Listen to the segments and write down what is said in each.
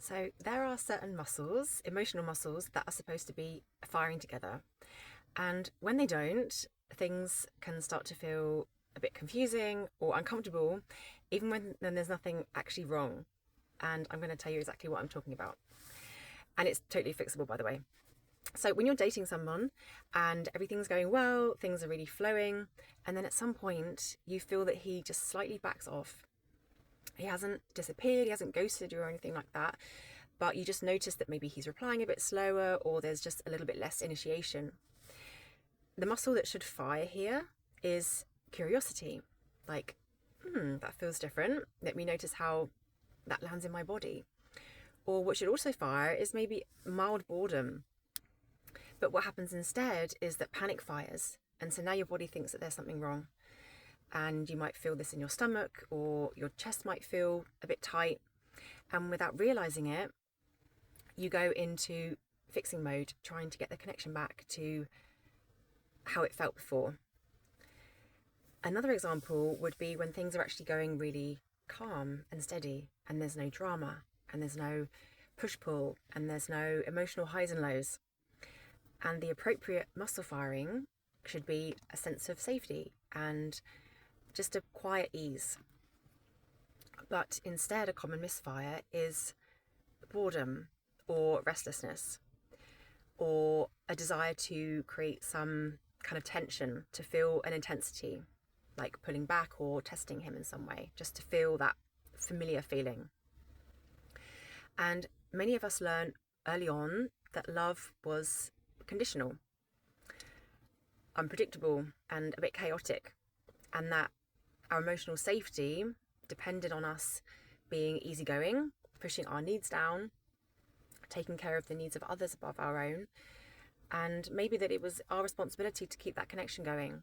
So there are certain muscles, emotional muscles, that are supposed to be firing together. And when they don't, things can start to feel a bit confusing or uncomfortable, even when there's nothing actually wrong. And I'm going to tell you exactly what I'm talking about. And it's totally fixable, by the way. So when you're dating someone and everything's going well, things are really flowing, and then at some point you feel that he just slightly backs off. He hasn't disappeared, he hasn't ghosted you or anything like that, but you just notice that maybe he's replying a bit slower or there's just a little bit less initiation. The muscle that should fire here is curiosity. Like, that feels different. Let me notice how that lands in my body. Or what should also fire is maybe mild boredom. But what happens instead is that panic fires. And so now your body thinks that there's something wrong. And you might feel this in your stomach, or your chest might feel a bit tight. And without realizing it, you go into fixing mode, trying to get the connection back to how it felt before. Another example would be when things are actually going really calm and steady, and there's no drama, and there's no push pull, and there's no emotional highs and lows. And the appropriate muscle firing should be a sense of safety and just a quiet ease. But instead, a common misfire is boredom or restlessness or a desire to create some kind of tension, to feel an intensity, like pulling back or testing him in some way, just to feel that familiar feeling. And many of us learn early on that love was conditional, unpredictable, and a bit chaotic, and that our emotional safety depended on us being easygoing, pushing our needs down, taking care of the needs of others above our own, and maybe that it was our responsibility to keep that connection going.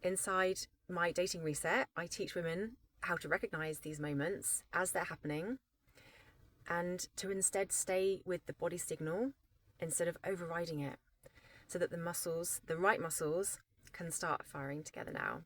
Inside my dating reset, I teach women how to recognize these moments as they're happening and to instead stay with the body signal instead of overriding it, so that the right muscles, can start firing together now.